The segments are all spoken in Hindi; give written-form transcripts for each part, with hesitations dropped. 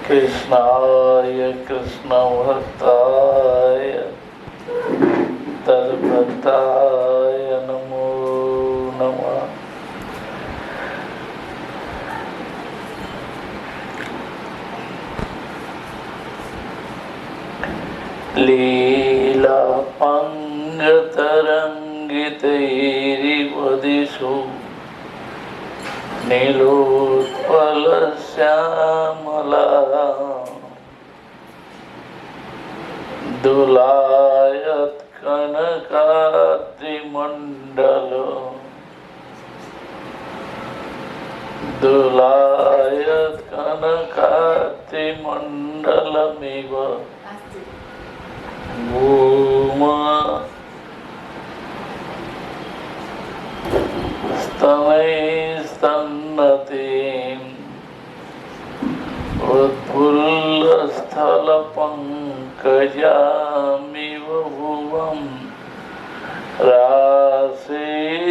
कृष्णाय कृष्णभक्ताय तद्भक्ताय नमो नमः। लीला पंगतरंगितैरिवदिषु नीलोत्पलश्यामला दुलायत्कनकाद्रिमण्डलो दुलायत्कनकाद्रिमण्डलमिव भूमा स्तनैस्तन्नतीम् उत्फुल्लस्थलपङ्कजामिव भुवं राशिपदन्यासत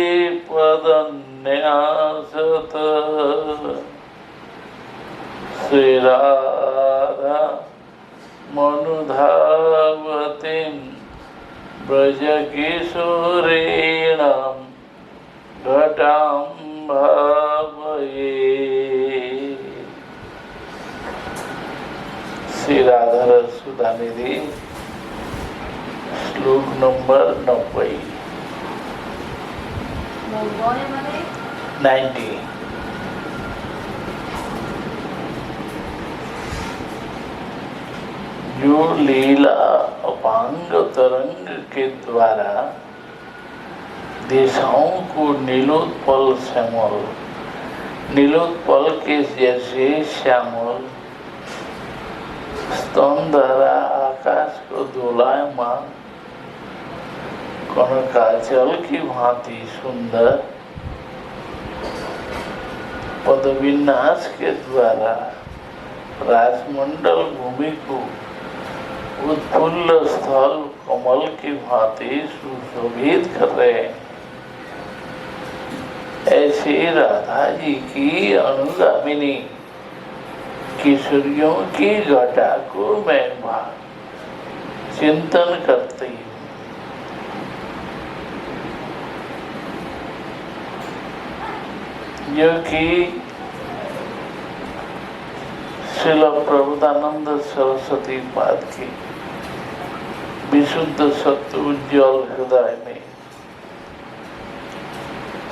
श्रीराधा मनुधावतीं ब्रजकिशोरीणां घटां भावये। श्री राधा रस सुधा निधि श्लोक नंबर 90। जो लीला अपांग तरंग के द्वारा दिशाओं को नीलोत्पल श्यामल, नीलोत्पल के जैसे श्यामल स्तन द्वारा आकाश को दोलायमान कनकाचल की भांति सुंदर पदविन्यास के द्वारा राजमंडल भूमि को उत्फुल्ल स्थल कमल की भांति सुशोभित कर रहे हैं, ऐसे राधा जी की अनुगामिनी किशोरियों की घटा को मैं चिंतन करती हूँ। जो कि श्रील प्रभुदानंद सरस्वती पाद की विशुद्ध सत्य उज्ज्वल हृदय में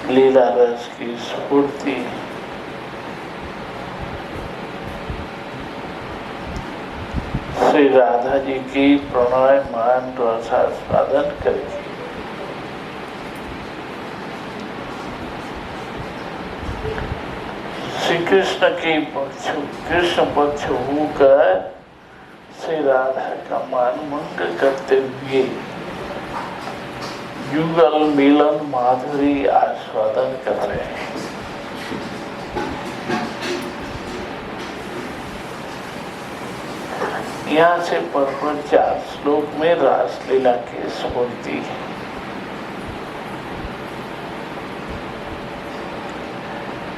लीला रस की स्फूर्ति श्री राधा जी की प्रणयमान रसास्वादन करके श्री कृष्ण पक्ष होकर श्री राधा का मान मंग करते हुए युगल मिलन माधुरी आस्वादन कर रहे हैं। यहाँ से परपर 4 श्लोक में रासलीला की स्फूर्ति है।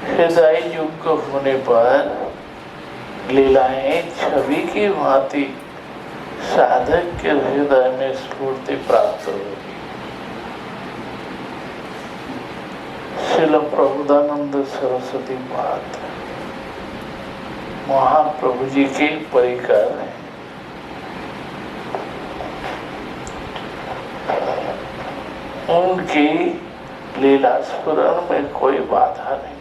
हृदय युग होने पर लीलाएं छवि की भांति साधक के हृदय में स्फूर्ति प्राप्त होगी। श्रील प्रभुदानंद सरस्वती पाद महाप्रभु जी के परिकर हैं। उनकी लीला स्फुरण में कोई बाधा नहीं।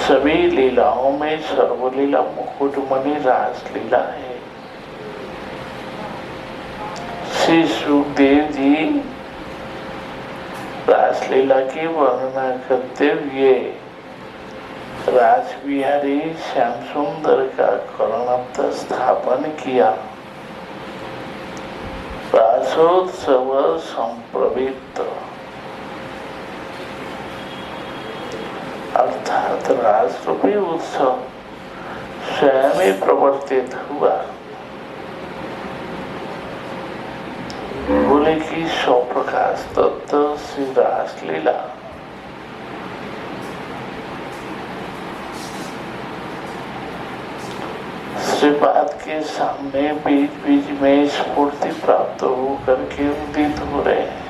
सभी लीलाओं में सर्वलीला मुकुटमणि रासलीला है। श्री सुखदेव जी रासलीला की वर्णना करते हुए राजबिहारी श्याम सुंदर का कर्णत्व स्थापन किया। रासोत्सव संप्रवृत्त अर्थात राष्ट्रपति उत्सव स्वयं ही प्रवर्तित हुआ। बोले कि 100 प्रकाश तत्व श्री रासलीला श्रीपाद के सामने बीच बीच में स्फूर्ति प्राप्त हो करके उदित हो रहे हैं।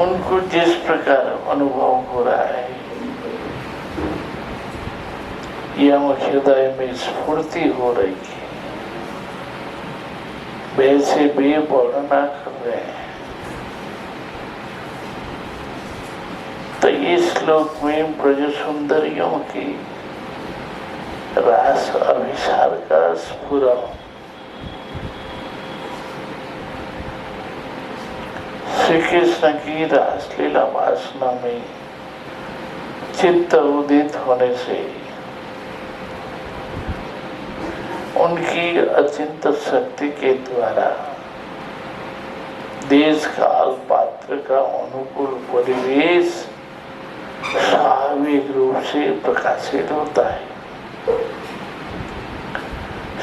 उनको जिस प्रकार अनुभव हो रहा है, यम हृदय में स्फूर्ति हो रही है, वैसे भी वर्णना कर रहे हैं। तो इस श्लोक में ब्रज सुंदरियों की रास अभिसार का स्फुरण श्री कृष्ण की रासलीला वासना में चित्त उदित होने से उनकी अचिंत शक्ति के द्वारा देश काल पात्र का अनुकूल परिवेश स्वाभाविक रूप से प्रकाशित होता है।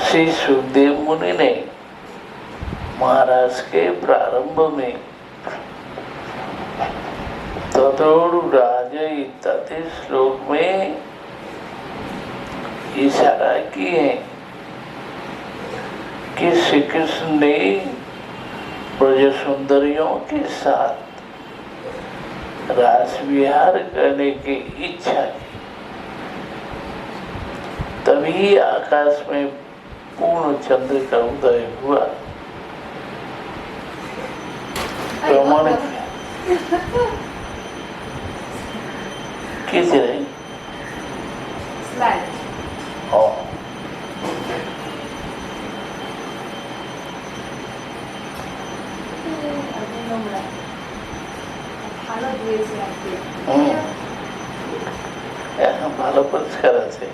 श्री सुखदेव मुनि ने महाराज के प्रारंभ में तदोरु राजा इत्यादि श्लोक में इशारा किए हैं कि श्री कृष्ण ने ब्रज सुंदरियों के साथ रास विहार करने की इच्छा की, तभी आकाश में पूर्ण चंद्र का उदय हुआ। प्रमाण किस रही ভালো পরিষ্কার আছে।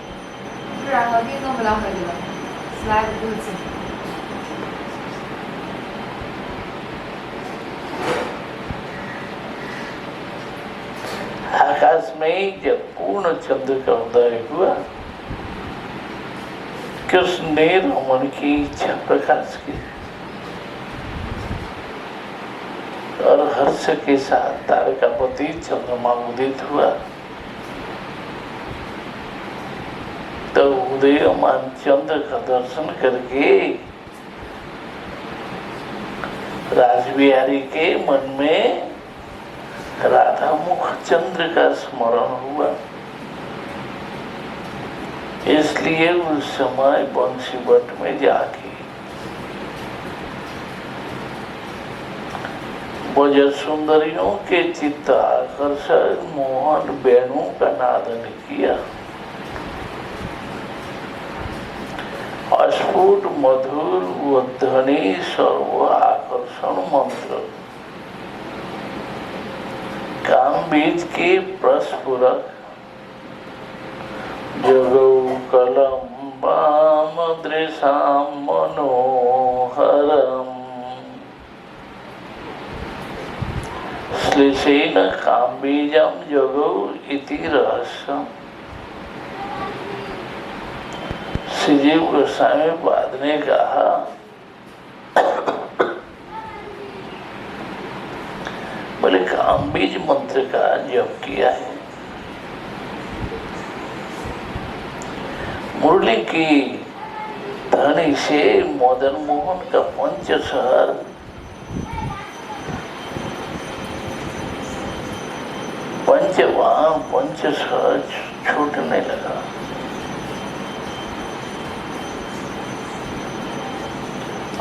आकाश में जब पूर्ण चंद्र का उदय हुआ, कृष्ण ने रमन की इच्छा प्रकाश की और हर्ष के साथ तारकापति चंद्रमा उदित हुआ। तो उदयमान चंद्र का दर्शन करके राजबिहारी के मन में राधा मुख चंद्र का स्मरण हुआ। इसलिए उस समय बंशीवट में जाके ब्रज सुंदरियों के चित्त आकर्षण मोहन वेणु का नादन किया। अस्फुट मधुर व ध्वनि सर्व आकर्षण मंत्र काम बीज के प्रस्फुरक जगौ कलम बाम दृशाम मनोहरम श्लेषेन काम बीजम जगौ इति रहस्यम। श्रीजीव गोस्वामी पाद ने कहा, बोले काम बीज मंत्र का जप किया है। मुरली की ध्वनि से मदन मोहन का पंचस्वर पंचवान पंचस्वर छूटने लगा।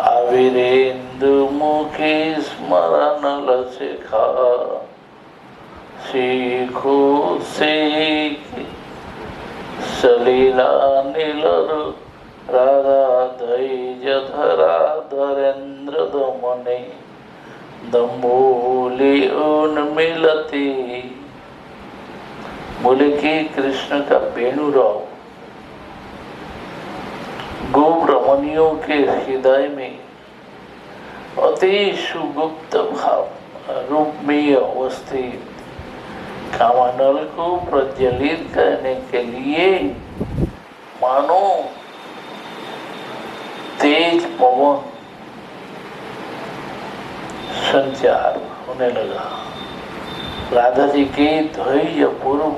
आविरेंदु मुखे स्मरण लसिखा सीखो सीख सलीला नीलर राधा धैर्य धरा धरेन्द्र दमने दम्बोली उन्मिलती। बोले कि कृष्ण का वेणुराव गोप रमणियों के हृदय में अति सुगुप्त भाव रूप में अवस्थित कामनल को प्रज्वलित करने के लिए मानो तेज पवन संचार होने लगा। राधा जी के धैर्य पूर्व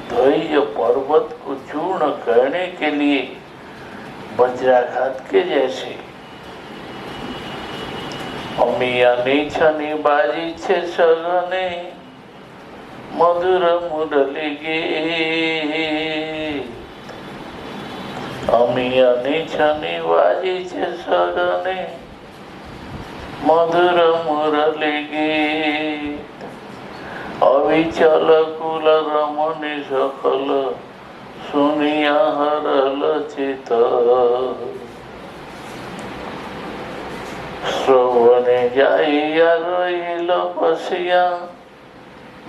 ध्वज पर्वत को चूर्ण करने के लिए वज्राघात के जैसे अमियानी छनी बाजी छे सगने मधुर मुरली गे अमियानी छनी बाजी छे सगने मधुर मुरली गे अविचल कुल रमणी सकल सुनिया हरल चित श्रवणे जाइया रहिल बसिया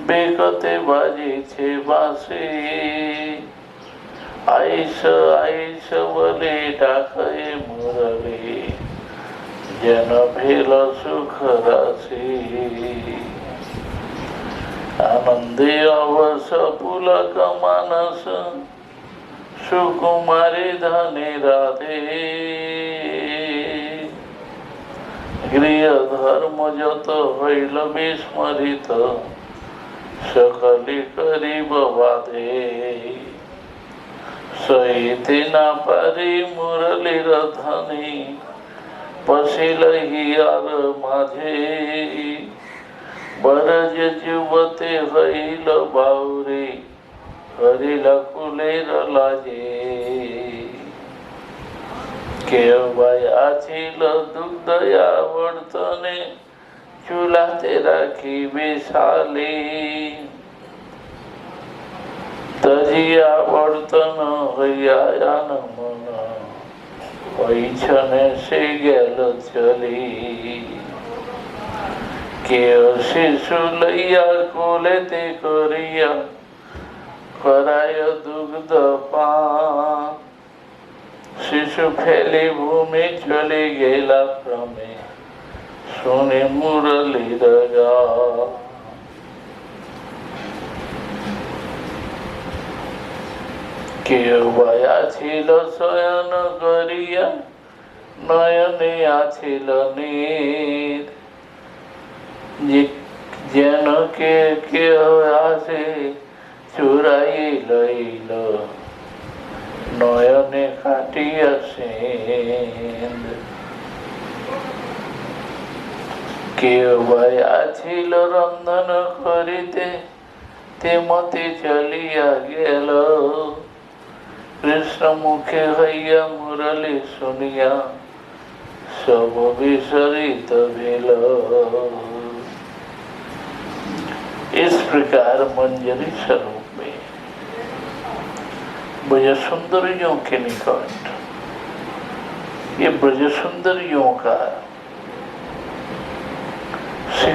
बेकते बाजी छे बासी आइस आइस बोले डाके मुरली जन भेल सुख राशि आनंदे अवस पुलक मानस सुकुमारी धनी राधे गृह धर्म जत हईल विस्मृत सकली करीब बाधे सहिते ना पारी मुरली रधनी पशिल हियार माझे बरज जुवते हईल बाउरी हरिल कुलेर लाजे केवया छिल दुग्धया वर्तने चूलाते राखी बेसाले तजिया वर्तन हयान मन वैछने से गेल चली के शिशु लैया कोलेते करिया कराय दुग्ध पान शिशु फैली भूमि चली गेला क्रमे सुने मुरली रगा केवया छिल शयन करिया नयने आछिल नीर जेन के आसे चुराई लैल नयने काटिया सेंद केवया छिल रंधन करिते ते मते चलिया गेल कृष्ण मुखे हैया मुरली सुनिया सब विसरित भेल। इस प्रकार मंजरी स्वरूप में ब्रज सुंदरियों के निकट ये ब्रज सुंदरियों का श्री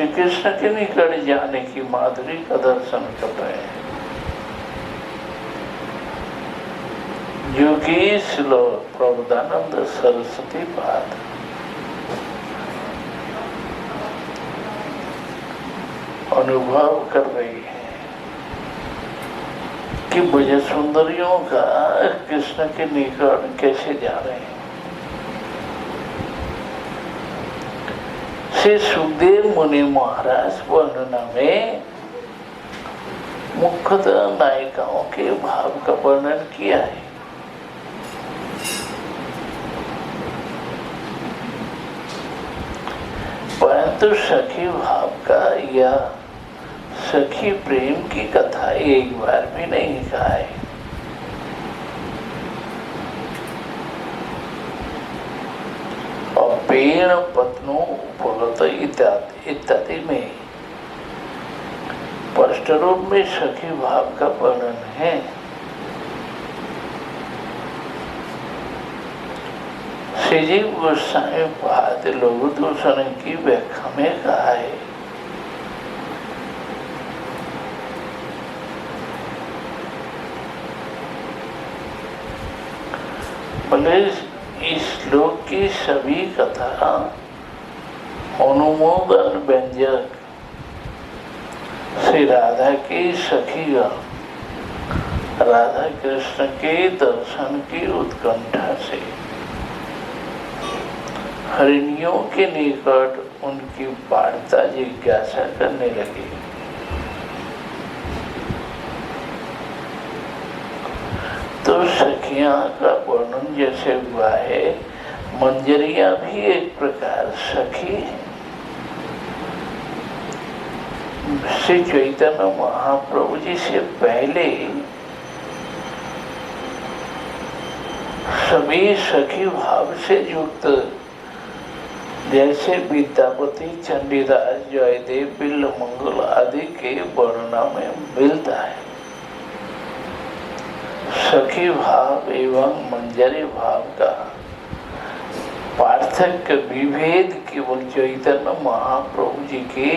कृष्ण के निकट जाने की माधुरी का दर्शन कर रहे हैं, जो कि श्लोक प्रबोधानंद सरस्वती पाद अनुभव कर रही है कि ब्रज सुंदरियों का कृष्ण के निकट कैसे जा रहे हैं। श्री सुखदेव मुनि महाराज वर्णना में मुख्यतः नायिकाओं के भाव का वर्णन किया है। परंतु सखी भाव का या सखी प्रेम की कथा एक बार भी नहीं कहा है। और पेड़ पत्नों उपलत इत्यादि में स्पष्ट रूप में सखी भाव का वर्णन है। श्रीजीव गोस्वामी पाद लघु दूषण की व्याख्या में कहा है, बोले इस श्लोक की सभी कथा अनुमोदन व्यंजक श्री राधा की सखी राधा कृष्ण के दर्शन की उत्कंठा से हरिणियों के निकट उनकी वार्ता जिज्ञासा करने लगी। सखियां का वर्णन जैसे हुआ है, मंजरियां भी एक प्रकार सखी है। श्री चैतन्य महाप्रभु जी से पहले सभी सखी भाव से युक्त, जैसे विद्यापति, चंडीदास, जयदेव, बिल्ल मंगल आदि के वर्णन में मिलता है। सखी भाव एवं मंजरी भाव का पार्थक्य विभेद केवल चैतन्य महाप्रभु जी के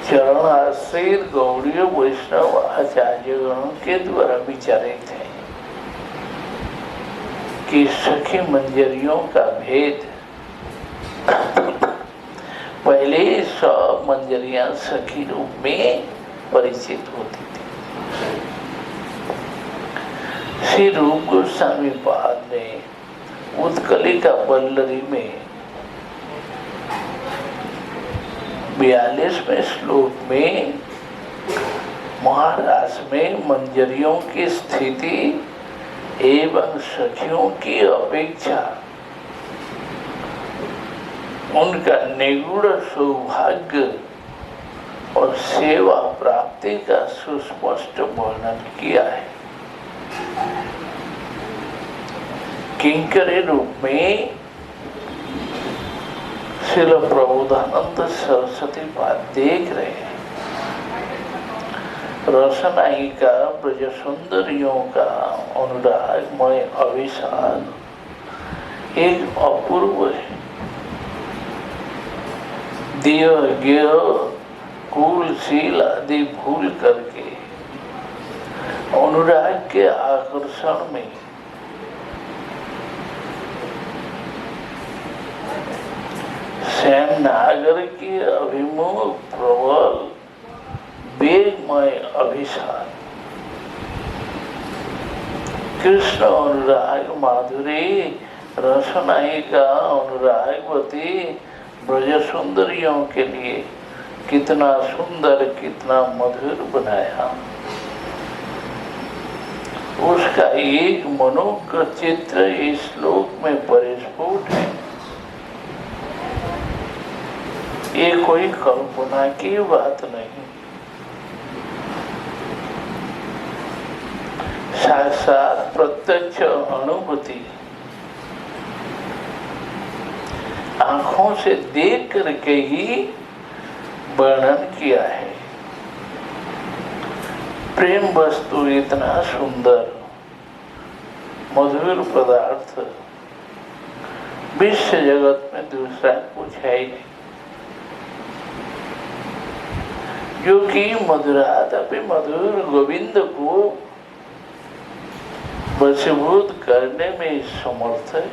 चरण आश्रित गौड़ीय वैष्णव आचार्यगणों के द्वारा विचारित है कि सखी मंजरियों का भेद। पहले सब मंजरियां सखी रूप में परिचित होती थी। श्री रूप गोस्वामी पाद ने उत्कलिका वल्लरी में 42वें श्लोक में महारास में मंजरियों की स्थिति एवं सखियों की अपेक्षा उनका निगूढ़ सौभाग्य और सेवा प्राप्ति का सुस्पष्ट वर्णन किया है। किंकरी रूप में श्रील प्रबोधानंद सरस्वती पाद देख रहे हैं। रसनायिका ब्रज सुंदरियों का अनुरागमय अभिषाद एक अपूर्व है। देह गेह कुल शील आदि भूल करके अनुराग के आकर्षण में सैन नागर के अभिमुख प्रबल वेगमय अभिषाद, कृष्ण अनुराग माधुरी रसनायिका अनुरागवती ब्रज सुंदरियों के लिए कितना सुंदर, कितना मधुर बनाया। उसका एक मनोज्ञ चित्र इस श्लोक में परिस्फुट है। ये कोई कल्पना की बात नहीं, साक्षात प्रत्यक्ष अनुभूति, आंखों से देख करके ही वर्णन किया है। प्रेम वस्तु इतना सुंदर मधुर पदार्थ विश्व जगत में दूसरा कुछ है ही नहीं, जो कि मधुरादपि मधुर गोविंद को वशीभूत करने में समर्थ है।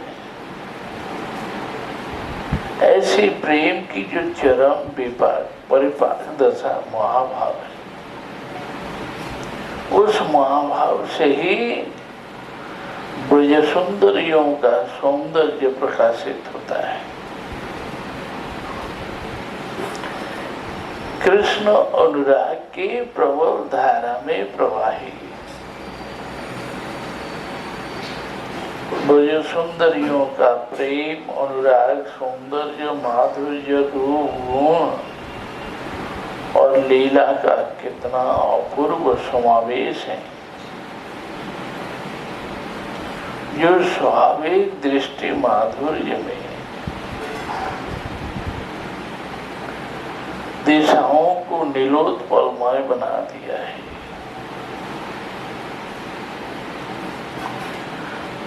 ऐसी प्रेम की जो चरम विपाक परिपाक दशा महाभाव है, उस महाभाव से ही ब्रज सुंदरियों का सौंदर्य प्रकाशित होता है। कृष्ण अनुराग के प्रबल धारा में प्रवाही ब्रज सुंदरियों का प्रेम, अनुराग, सौंदर्य, माधुर्य, रूप, गुण और लीला का कितना अपूर्व समावेश है, जो स्वाभाविक दृष्टि माधुर्य में दिशाओं को नीलोत्पलमय बना दिया है।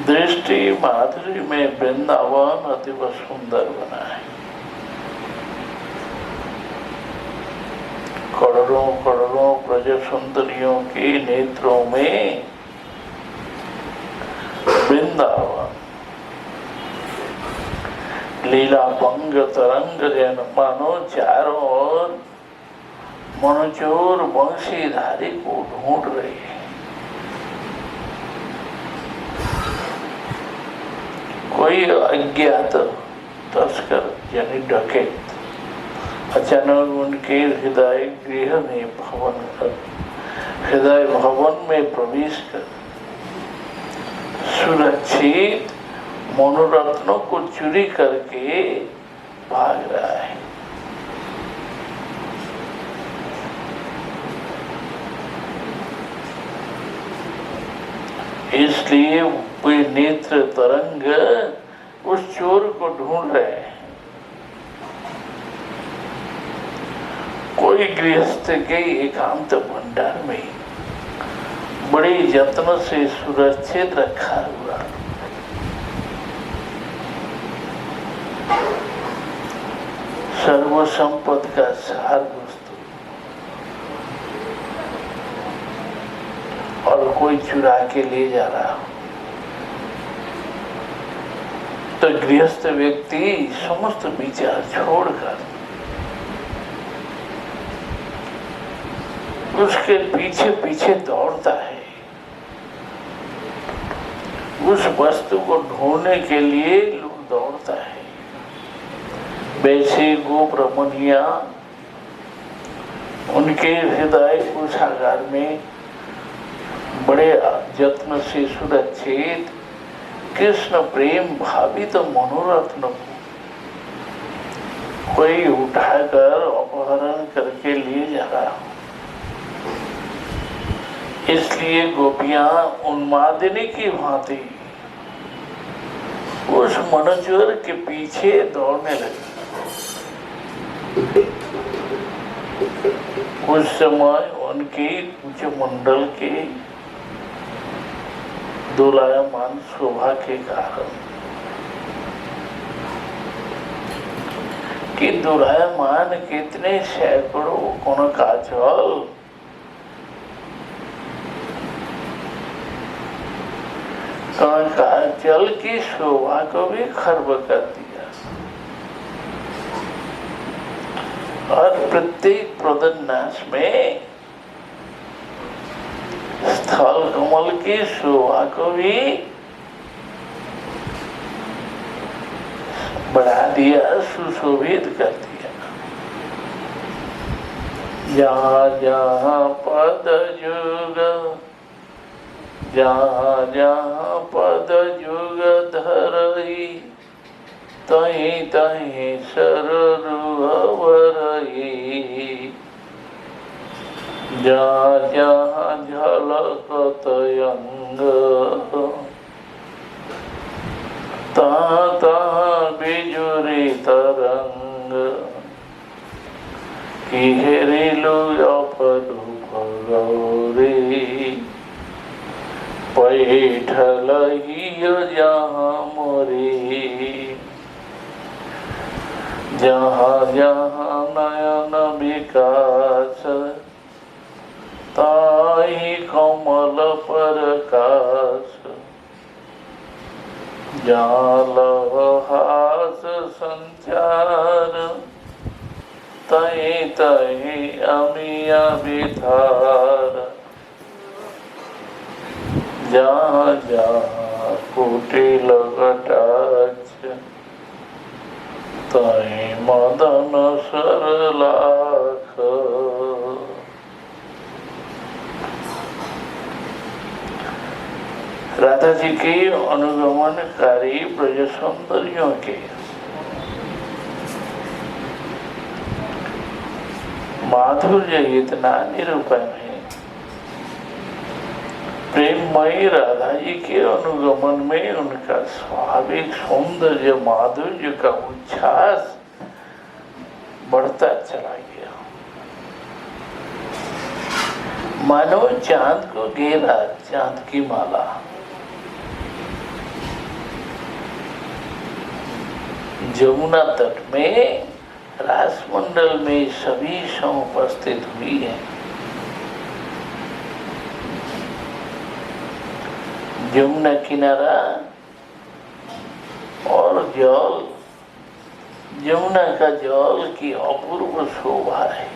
दृष्टि माधुर्य में वृंदावन अतीव सुंदर बना है। करोड़ों करोड़ों ब्रज सुंदरियों के नेत्रों में वृंदावन लीला भंग तरंग जन मानो चारों ओर मनोचोर वंशीधारी को ढूंढ रही है। कोई अज्ञात तस्कर यानी डकैत अचानक उनके हृदय गृह में हृदय भवन में प्रवेश कर सुरक्षित मनोरत्नों को चोरी करके भाग रहा है। इसलिए वे नेत्र तरंग उस चोर को ढूंढ रहे हैं। कोई गृहस्थ के एकांत भंडार में बड़े यत्न से सुरक्षित रखा हुआ सर्व संपत्ति का सार वस्तु और कोई चुरा के ले जा रहा हो, तो गृहस्थ व्यक्ति समस्त विचार छोड़कर उसके पीछे पीछे दौड़ता है। उस वस्तु को ढूंढने के लिए लोग दौड़ता है। वैसे गोप रमणिया उनके हृदय कोषागार में बड़े यत्न से सुरक्षित कृष्ण प्रेम भावित मनोरत्न को कोई उठाकर अपहरण करके ले जा रहा हो। इसलिए गोपियां उन्मादिनी की भांति उस मनोचोर के पीछे दौड़ने लगी। उस समय उनके कुछ मंडल के दोलायमान शोभा के कारण कि दोलायमान कितने सैकड़ों कनकाचल जल की शोभा को भी खर्ब कर दिया और प्रत्येक प्रदन्यास में स्थल कमल की शोभा को भी बढ़ा दिया, सुशोभित कर दिया। जहाँ जहाँ पद जुग, जहाँ जहाँ पद जुग धरई, तहीं तहीं सररुहवरई। जहाँ जहाँ झलकत अंग, तहाँ तहाँ बिजुरी तरंग। की हेरिलु अपरूप गौरी, पैठल हियो जहाँ मोरी। जहाँ जहाँ नयन विकास, ताहि कमल प्रकाश। जहाँ हास संचार, तहीं तहीं अमिया विधार। जहाँ जहाँ कुटिल कटाक्ष, तहीं मदन सरलाख। राधा जी के अनुगमनकारी ब्रज सौंदर्यों के माधुर्य इतना निरूपण है। प्रेममयी राधा जी के अनुगमन में उनका स्वाभाविक सौंदर्य माधुर्य का उच्छ्वास बढ़ता चला गया। मानो चांद को घेरा चांद की माला। जमुना तट में रासमंडल में सभी समुपस्थित हुई है। जमुना किनारा और जल, जमुना का जल की अपूर्व शोभा है।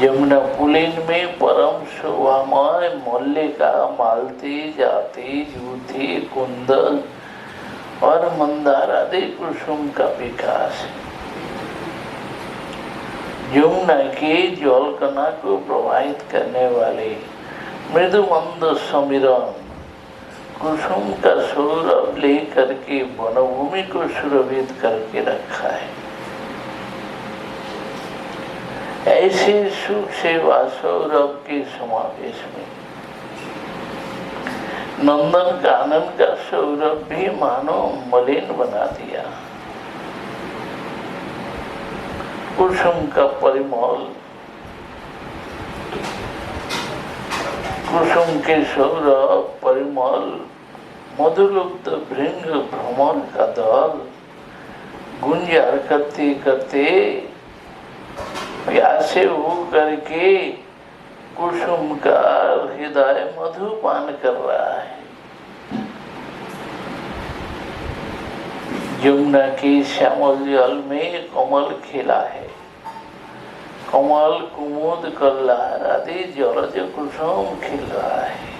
जमुना पुलिन में परम शोभामय मल्लिका, मालती, जाति, जूथी, कुंद और मंदार आदि कुसुम का विकास है। जमुना के जल कणा को प्रवाहित करने वाले मृदु मंद समीरण कुसुम का सौरभ लेकर के वनभूमि को सुरभित करके रखा है। ऐसे सुख सेवा सौरभ के समावेश में नंदन कानन का सौरभ भी मानो मलिन बना दिया। कुसुम का परिमल, कुसुम के सौरभ परिमल, मधुलुप्त भृंग भ्रमर का दल गुंजार करते करते प्यासे हो करके कुसुम का हृदय मधुपान कर रहा है। यमुना के श्यामल जल में कमल खिला है। कमल कुमुद कल्लार आदि जलज कुसुम खिल रहा है।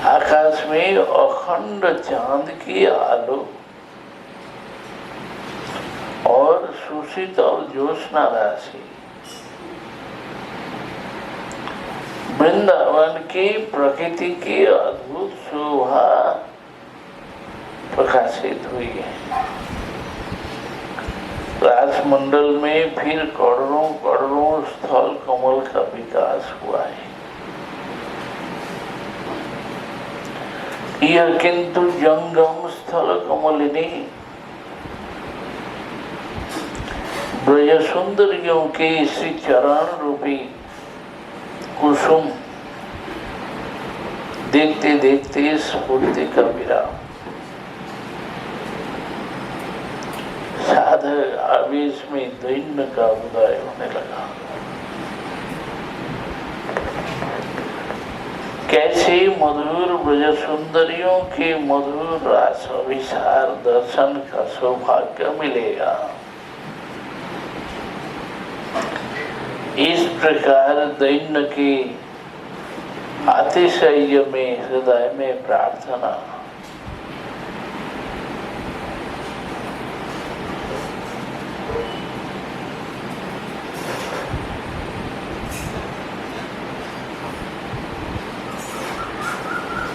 आकाश में अखंड चांद की आलो और सुशीतल ज्योत्स्ना राशि वृंदावन की प्रकृति की अद्भुत शोभा प्रकाशित हुई है। राजमंडल में फिर करोड़ों करोड़ों स्थल कमल का विकास हुआ है। यह किंतु जंगम स्थल कमलिनी ब्रज सुंदरियों के श्री चरण रूपी कुसुम देखते देखते स्फूर्ति का विराम। साधक आवेश में दैन्य का उदय होने लगा। कैसे मधुर ब्रज सुंदरियों के मधुर रास अभिसार दर्शन का सौभाग्य मिलेगा। इस प्रकार दैन्य के अतिशय में हृदय में प्रार्थना,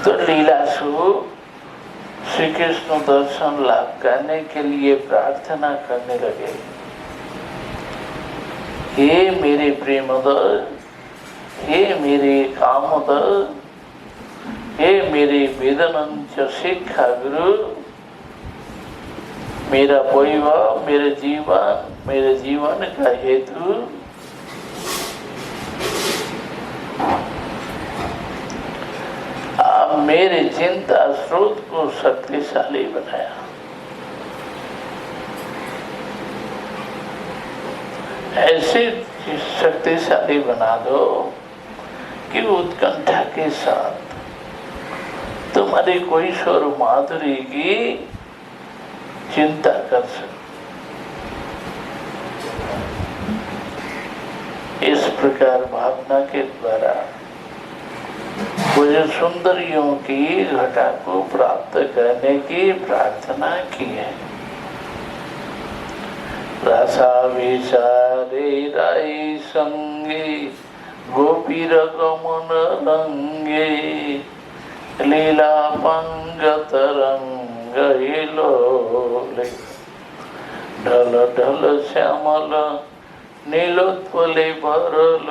तो लीलासु श्री कृष्ण दर्शन लाभ करने के लिए प्रार्थना करने लगे। हे मेरे प्रेमदर, हे मेरे कामदर, हे मेरे वेदनंच शिक्षा गुरु, मेरा वैभव, मेरे जीवन का हेतु आप मेरे चिंता स्रोत को शक्तिशाली बनाया। ऐसे शक्तिशाली बना दो कि उत्कंठा के साथ तुम्हारी कोई स्वर माधुरी की चिंता कर सके। इस प्रकार भावना के द्वारा मुझे सुंदरियों की घटा को प्राप्त करने की प्रार्थना की है। रसा विचारे राई संगे गोपीर गमन रंगे लीला पंगत रंग हिलोले ढल ढल श्यामल नीलोत्पले भरल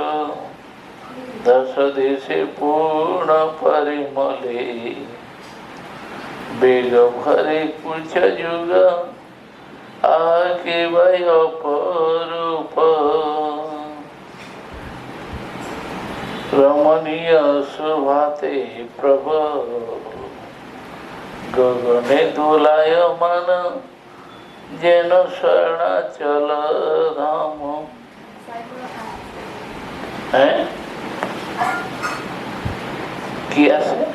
दश देशे पूर्ण परिमले बेग भरे कुछ जुग आके भय अपरूप रमणीय सुभाते प्रभु गगने दोलाय मन जेन शरणाचल धाम है किया से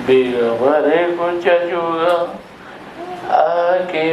बेग भरे कुछ जुग आके